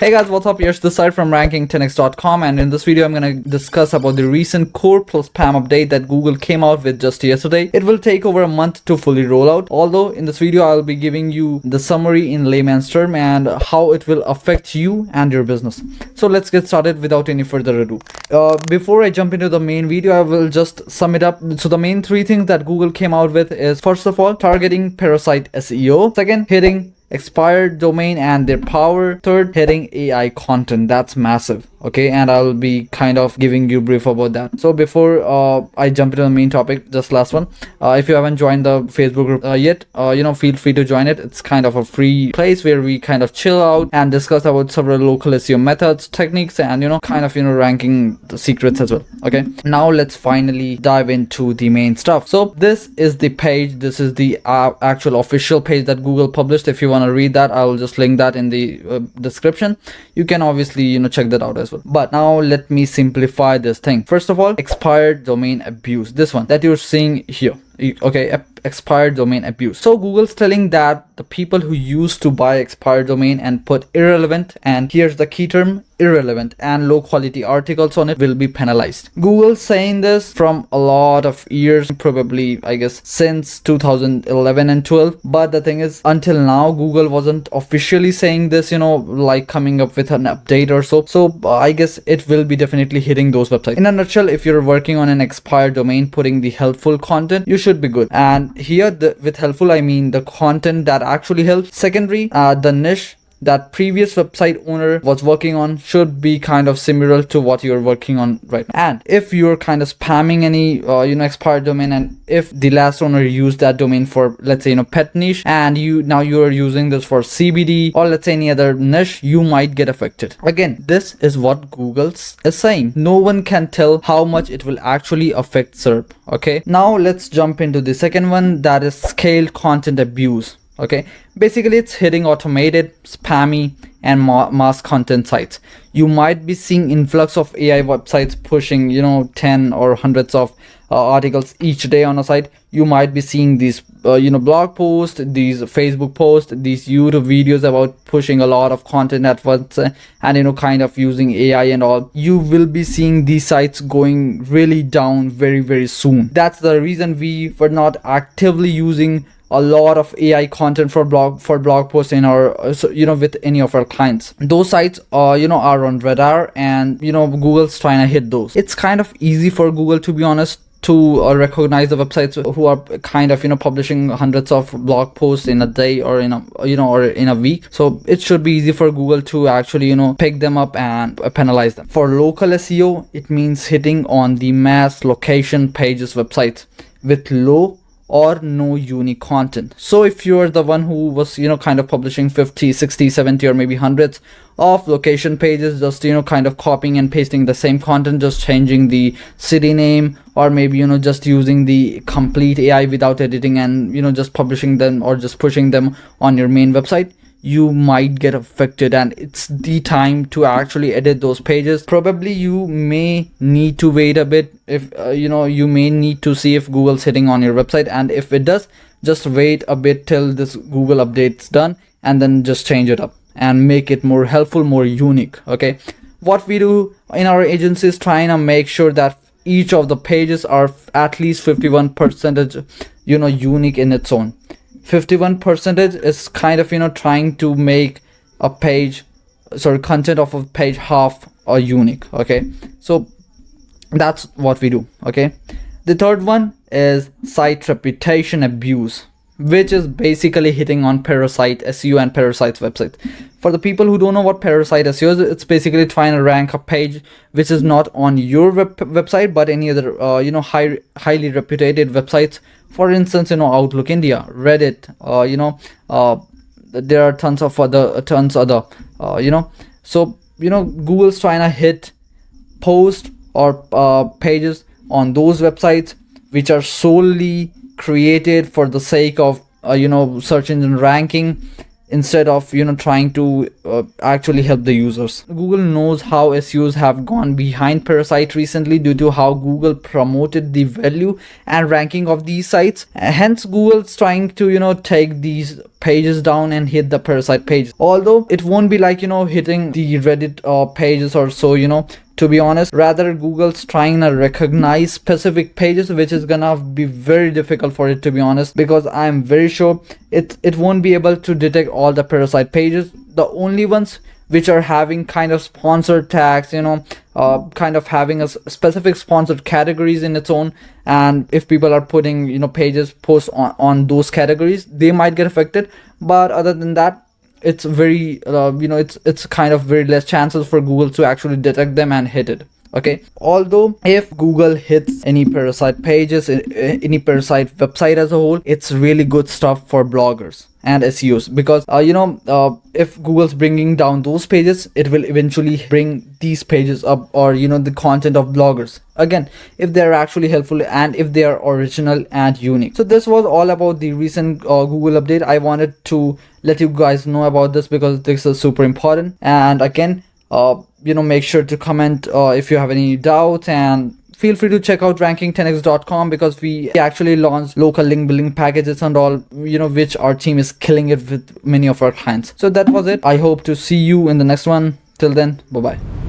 Hey guys, what's up? Here's this side from ranking10x.com, and in this video I'm going to discuss about the recent Core plus Spam update that Google came out with just yesterday. It will take over a month to fully roll out, although in this video I'll be giving you the summary in layman's term and how it will affect you and your business. So let's get started without any further ado. Before I jump into the main video, I will just sum it up. So the main three things that Google came out with is, first of all, targeting parasite SEO. Second, hitting expired domain and their power. Third, hitting AI content. That's massive. Okay, and I'll be kind of giving you a brief about that. So before I jump into the main topic, just last one, if you haven't joined the Facebook group yet, feel free to join it. It's kind of a free place where we kind of chill out and discuss about several local SEO methods, techniques, and ranking the secrets as well. Okay, now let's finally dive into the main stuff. So this is the page. This is the actual official page that Google published. If you want to read that, I'll just link that in the description. You can obviously check that out as well. But now let me simplify this thing. First of all, expired domain abuse. This one that you're seeing here. Okay, expired domain abuse. So Google's telling that the people who used to buy expired domain and put irrelevant, and here's the key term, irrelevant, and low quality articles on it will be penalized. Google's saying this from a lot of years, probably I guess since 2011 and 12. But the thing is, until now Google wasn't officially saying this, like coming up with an update or so. So I guess it will be definitely hitting those websites. In a nutshell, if you're working on an expired domain, putting the helpful content, you should be good. And here with helpful, I mean the content that actually helps. Secondary, the niche that previous website owner was working on should be kind of similar to what you're working on right now. And if you're kind of spamming any expired domain, and if the last owner used that domain for, let's say, pet niche, and you're using this for CBD or let's say any other niche, you might get affected. Again, this is what Google is saying. No one can tell how much it will actually affect SERP. Okay, now let's jump into the second one, that is scaled content abuse. Okay, basically it's hitting automated, spammy, and mass content sites. You might be seeing influx of AI websites pushing 10 or hundreds of articles each day on a site. You might be seeing these blog posts, these Facebook posts, these YouTube videos about pushing a lot of content at once, and kind of using AI and all. You will be seeing these sites going really down very, very soon. That's the reason we were not actively using a lot of AI content for blog posts in our with any of our clients. Those sites are on radar, and Google's trying to hit those. It's kind of easy for Google, to be honest, to recognize the websites who are kind of publishing hundreds of blog posts in a day or in a week. So it should be easy for Google to actually pick them up and penalize them. For local SEO, it means hitting on the mass location pages websites with low or no unique content. So if you're the one who was kind of publishing 50, 60, 70, or maybe hundreds of location pages, just kind of copying and pasting the same content, just changing the city name, or maybe just using the complete AI without editing, and just publishing them or just pushing them on your main website, you might get affected. And it's the time to actually edit those pages. Probably you may need to wait a bit. If you may need to see if Google's hitting on your website, and if it does, just wait a bit till this Google update's done, and then just change it up and make it more helpful, more unique. Okay, what we do in our agency is trying to make sure that each of the pages are at least 51% unique in its own. 51% is kind of trying to make a page, content of a page half or unique. Okay, so that's what we do. Okay, the third one is site reputation abuse, which is basically hitting on parasite SEO and parasite websites. For the people who don't know what parasite SEO is, it's basically trying to rank a page which is not on your website but any other highly reputed websites. For instance, Outlook India, Reddit, there are tons other so Google's trying to hit posts or pages on those websites which are solely created for the sake of search engine ranking instead of trying to actually help the users. Google knows how SEOs have gone behind Parasite recently due to how Google promoted the value and ranking of these sites. Hence Google's trying to take these pages down and hit the Parasite page, although it won't be like hitting the Reddit pages or so, to be honest. Rather, Google's trying to recognize specific pages, which is gonna be very difficult for it, to be honest, because I'm very sure it won't be able to detect all the Parasite pages. The only ones which are having kind of sponsored tags, kind of having a specific sponsored categories in its own, and if people are putting pages posts on those categories, they might get affected. But other than that, it's very it's kind of very less chances for Google to actually detect them and hit it. Okay, although if Google hits any Parasite pages, any Parasite website as a whole, it's really good stuff for bloggers and SEOs, because if Google's bringing down those pages, it will eventually bring these pages up, or the content of bloggers, again, if they're actually helpful and if they are original and unique. So this was all about the recent Google update. I wanted to let you guys know about this because this is super important. And again, make sure to comment if you have any doubts, and feel free to check out ranking10x.com, because we actually launched local link building packages and all, which our team is killing it with many of our clients. So that was it. I hope to see you in the next one. Till then, bye bye.